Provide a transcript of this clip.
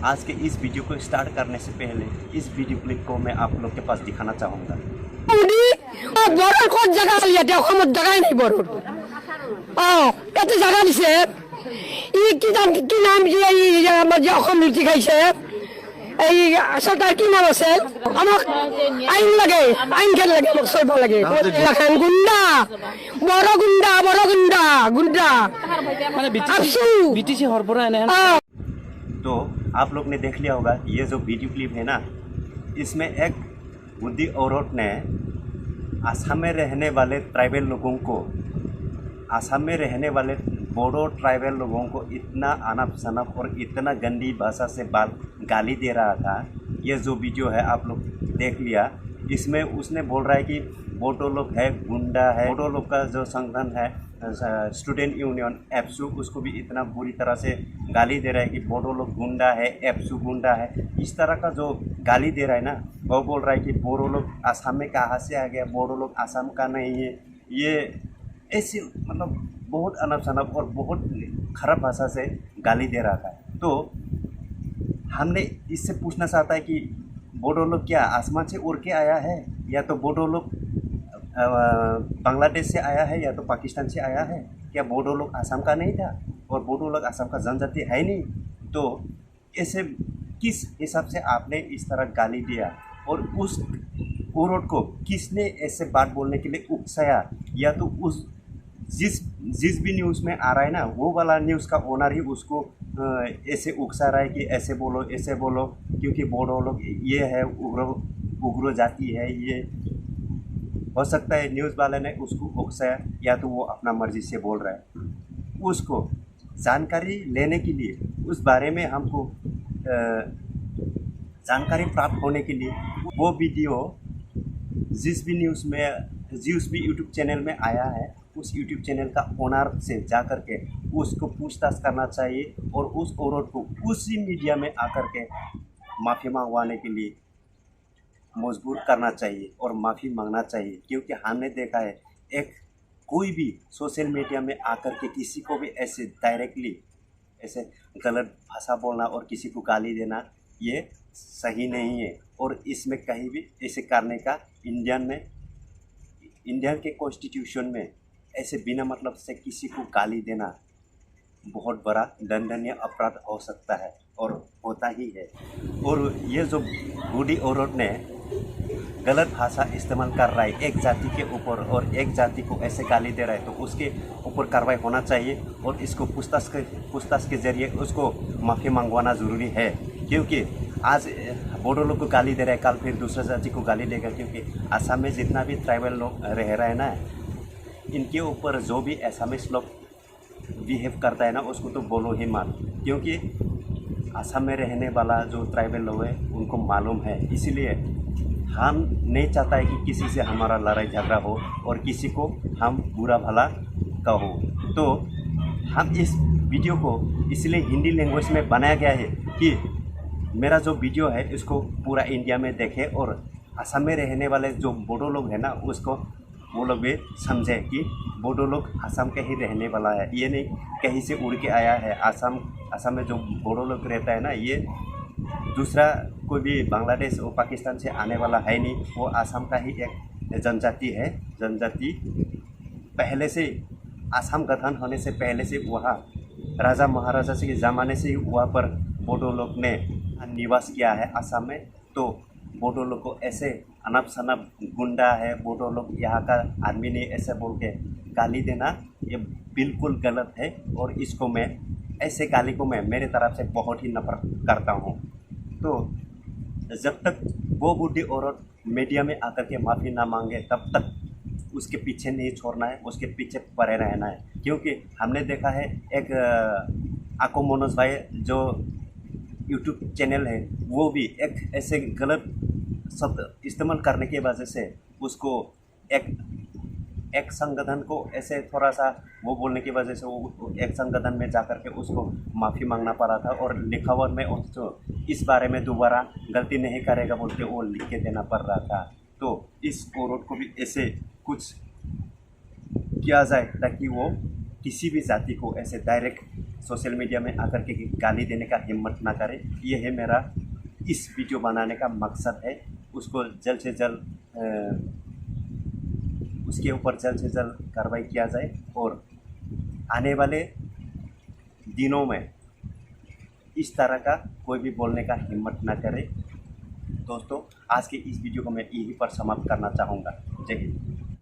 आज के इस वीडियो को स्टार्ट करने से पहले इस वीडियो क्लिप को मैं आप लोग के पास दिखाना चाहूँगा। বড় কোন জায়গা আছে অসমত জায়গাই নাই বড় এত জায়গা দিছে ই কি নাম যে আমার যে অসম নীতি খাইছে এই সরকার কি নাম আছে আমাক আইন লাগে আইন খেলে লাগে আমাক সইব লাগে এখন গুন্ডা গুন্ডা মানে বিটিসি হরপরা এনে तो आप लोग ने देख लिया होगा ये जो वीडियो क्लिप है ना, इसमें एक बुद्धि औरत ने आसाम में रहने वाले ट्राइबल लोगों को, आसाम में रहने वाले बोडो ट्राइबल लोगों को इतना अनप शनप और इतना गंदी भाषा से गाली दे रहा था। ये जो वीडियो है आप लोग देख लिया, इसमें उसने बोल रहा है कि बोडो लोग है गुंडा है। बोडो लोग का जो संगठन है स्टूडेंट यूनियन एप्सू, उसको भी इतना बुरी तरह से गाली दे रहा है कि बोडो लोग गुंडा है, एप्सू गुंडा है। इस तरह का जो गाली दे रहा है ना, वो बोल रहा है कि बोडो लोग आसाम में कहाँ से आ गया, बोडो लोग आसाम का नहीं है। ये ऐसे मतलब बहुत अनप शनप और बहुत खराब भाषा से गाली दे रहा था। तो हमने इससे पूछना चाहता है कि बोडो लोग क्या आसमान से उड़ के आया है, या तो बोडो लोग बांग्लादेश से आया है, या तो पाकिस्तान से आया है? क्या बोडो लोग आसाम का नहीं था और बोडो लोग आसाम का जनजाति है नहीं? तो ऐसे किस हिसाब से आपने इस तरह गाली दिया और उस औरत को किसने ऐसे बात बोलने के लिए उकसाया? या तो उस जिस भी न्यूज़ में आ रहा है ना, वो वाला न्यूज़ का ओनर ही उसको ऐसे उकसा रहा है कि ऐसे बोलो क्योंकि बोडो लोग ये है, उग्र जाति है। ये हो सकता है न्यूज़ वाले ने उसको उकसाया, या तो वो अपना मर्जी से बोल रहा है। उसको जानकारी लेने के लिए, उस बारे में हमको जानकारी प्राप्त होने के लिए वो वीडियो जिस भी न्यूज़ में, जिस भी यूट्यूब चैनल में आया है, उस यूट्यूब चैनल का ओनर से जा कर के उसको पूछताछ करना चाहिए और उस औरत को उसी मीडिया में आकर के माफ़ी मंगवाने के लिए मजबूर करना चाहिए और माफ़ी मांगना चाहिए। क्योंकि हमने देखा है एक कोई भी सोशल मीडिया में आकर के किसी को भी ऐसे डायरेक्टली ऐसे गलत भाषा बोलना और किसी को गाली देना ये सही नहीं है। और इसमें कहीं भी ऐसे करने का इंडियन के कॉन्स्टिट्यूशन में ऐसे बिना मतलब से किसी को गाली देना बहुत बड़ा दंडनीय अपराध हो सकता है और होता ही है। और ये जो बूढ़ी औरत ने गलत भाषा इस्तेमाल कर रहा है एक जाति के ऊपर और एक जाति को ऐसे गाली दे रहा है, तो उसके ऊपर कार्रवाई होना चाहिए और इसको पूछताछ के ज़रिए उसको माफ़ी मंगवाना ज़रूरी है। क्योंकि आज बोडो लोग को गाली दे रहा है, कल फिर दूसरा जाति को गाली देगा। क्योंकि आसाम में जितना भी ट्राइबल लोग रह रहे हैं ना, इनके ऊपर जो भी एसामीज लोग बिहेव करता है ना, उसको तो बोलो ही मत। क्योंकि आसाम में रहने वाला जो ट्राइबल लोग है उनको मालूम है। इसीलिए हम नहीं चाहता है कि किसी से हमारा लड़ाई झगड़ा हो और किसी को हम बुरा भला कहो। तो हम इस वीडियो को इसलिए हिंदी लैंग्वेज में बनाया गया है कि मेरा जो वीडियो है इसको पूरा इंडिया में देखे और आसाम में रहने वाले जो बोडो लोग हैं ना, उसको वो लोग भी समझे कि बोडो लोग आसाम के ही रहने वाला है। ये नहीं कहीं से उड़ के आया है। आसाम में जो बोडो लोग रहता है ना, ये दूसरा कोई भी बांग्लादेश और पाकिस्तान से आने वाला है नहीं। वो आसाम का ही एक जनजाति है। जनजाति पहले से आसाम गठन होने से पहले से वहाँ राजा महाराजा के ज़माने से ही वहाँ पर बोडो लोग ने निवास किया है आसाम में। तो बोडो लोग को ऐसे अनप शनप गुंडा है, बोडो लोग यहाँ का आदमी ने ऐसे बोल के गाली देना ये बिल्कुल गलत है। और इसको मैं ऐसे गाली को मैं मेरे तरफ से बहुत ही नफरत करता हूँ। तो जब तक वो बूढ़ी औरत मीडिया में आकर के माफ़ी ना मांगे तब तक उसके पीछे नहीं छोड़ना है, उसके पीछे पड़े रहना है। क्योंकि हमने देखा है एक आको मनोज भाई जो यूट्यूब चैनल है, वो भी एक ऐसे गलत शब्द इस्तेमाल करने की वजह से उसको एक संगठन को ऐसे थोड़ा सा वो बोलने की वजह से वो एक संगठन में जाकर के उसको माफ़ी मांगना पड़ा था। और लिखावट में उसको इस बारे में दोबारा गलती नहीं करेगा बोल के वो लिख के देना पड़ रहा था। तो इस औरत को भी ऐसे कुछ किया जाए ताकि वो किसी भी जाति को ऐसे डायरेक्ट सोशल मीडिया में आकर के गाली देने का हिम्मत ना करे। ये है मेरा इस वीडियो बनाने का मकसद है। उसको जल्द से जल्द उसके ऊपर जल्द से जल्द कार्रवाई किया जाए और आने वाले दिनों में इस तरह का कोई भी बोलने का हिम्मत ना करे। दोस्तों, आज के इस वीडियो को मैं यहीं पर समाप्त करना चाहूँगा। जय हिंद।